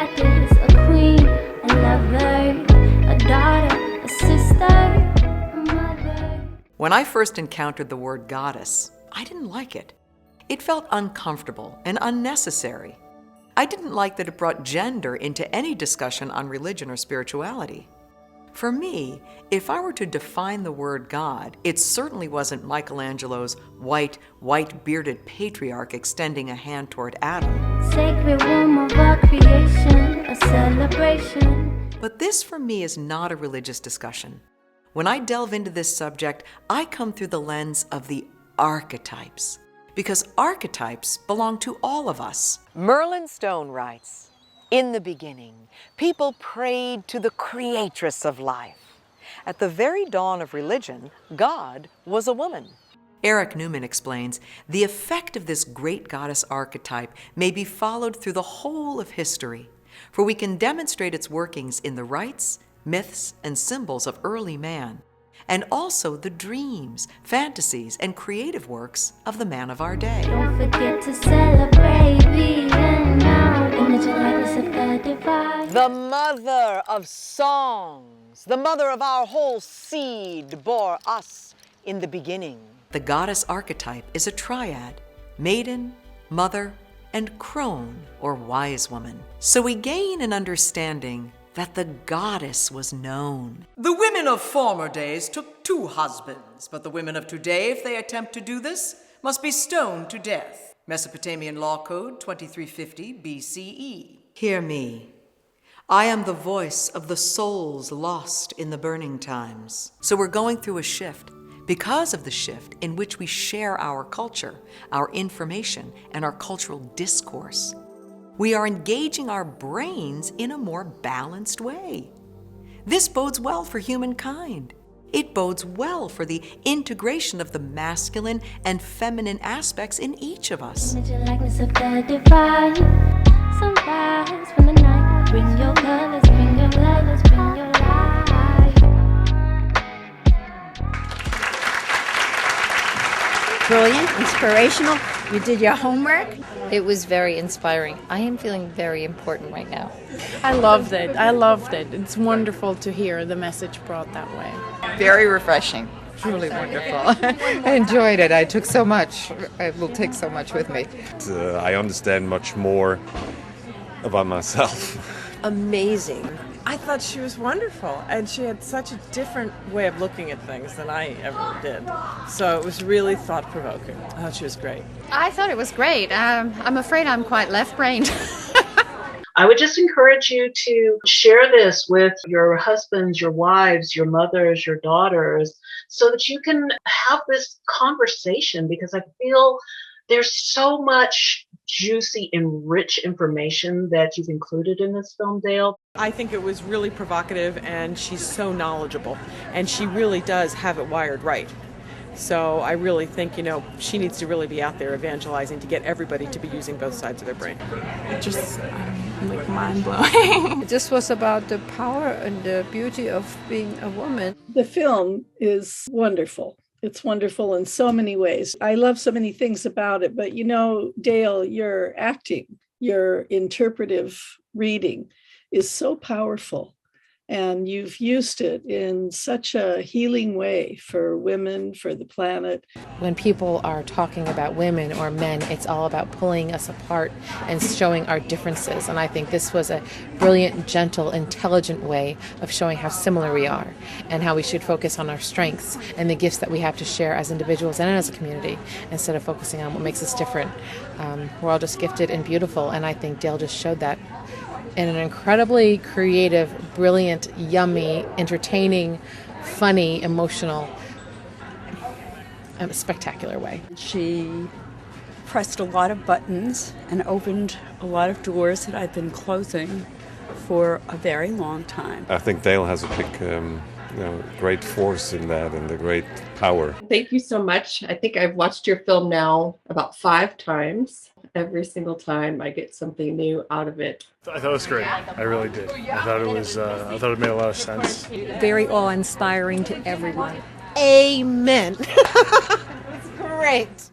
goddess, a queen, a lover, a daughter, a sister, a mother. When I first encountered the word goddess, I didn't like it. It felt uncomfortable and unnecessary. I didn't like that it brought gender into any discussion on religion or spirituality. For me, if I were to define the word God, it certainly wasn't Michelangelo's white-bearded patriarch extending a hand toward Adam. Sacred womb of our creation, a celebration. But this, for me, is not a religious discussion. When I delve into this subject, I come through the lens of the archetypes, because archetypes belong to all of us. Merlin Stone writes, "In the beginning, people prayed to the creatress of life. At the very dawn of religion, God was a woman." Eric Newman explains, the effect of this great goddess archetype may be followed through the whole of history, for we can demonstrate its workings in the rites, myths, and symbols of early man, and also the dreams, fantasies, and creative works of the man of our day. Don't forget to celebrate being now. Image and likeness of the divine. The mother of songs, the mother of our whole seed, bore us in the beginning. The goddess archetype is a triad: maiden, mother, and crone, or wise woman. So we gain an understanding that the goddess was known. The women of former days took 2 husbands, but the women of today, if they attempt to do this, must be stoned to death. Mesopotamian Law Code 2350 BCE. Hear me. I am the voice of the souls lost in the burning times. So we're going through a shift. Because of the shift in which we share our culture, our information, and our cultural discourse, we are engaging our brains in a more balanced way. This bodes well for humankind. It bodes well for the integration of the masculine and feminine aspects in each of us. Image and likeness of the divine. Sunrise from the night. Bring your colors, bring your letters, bring your light. Brilliant, inspirational. You did your homework. It was very inspiring. I am feeling very important right now. I loved it. I loved it. It's wonderful to hear the message brought that way. Very refreshing. Truly wonderful. I enjoyed it. I took so much. I will take so much with me. I understand much more about myself. Amazing. I thought she was wonderful, and she had such a different way of looking at things than I ever did. So it was really thought-provoking. I thought she was great. I thought it was great. I'm afraid I'm quite left-brained. I would just encourage you to share this with your husbands, your wives, your mothers, your daughters, so that you can have this conversation, because I feel there's so much juicy and rich information that you've included in this film, Dale. I think it was really provocative, and she's so knowledgeable, and she really does have it wired right. So I really think, she needs to really be out there evangelizing to get everybody to be using both sides of their brain. Just like mind-blowing. This was about the power and the beauty of being a woman. The film is wonderful. It's wonderful in so many ways. I love so many things about it, but Dale, your acting, your interpretive reading is so powerful. And you've used it in such a healing way for women, for the planet. When people are talking about women or men, it's all about pulling us apart and showing our differences. And I think this was a brilliant, gentle, intelligent way of showing how similar we are and how we should focus on our strengths and the gifts that we have to share as individuals and as a community, instead of focusing on what makes us different. We're all just gifted and beautiful, and I think Dale just showed that in an incredibly creative, brilliant, yummy, entertaining, funny, emotional, spectacular way. She pressed a lot of buttons and opened a lot of doors that I've been closing for a very long time. I think Dale has a big, great force in that and a great power. Thank you so much. I think I've watched your film now about 5 times. Every single time I get something new out of it. I thought it was great. I really did. I thought it made a lot of sense. Very awe-inspiring to everyone. Amen. It's great.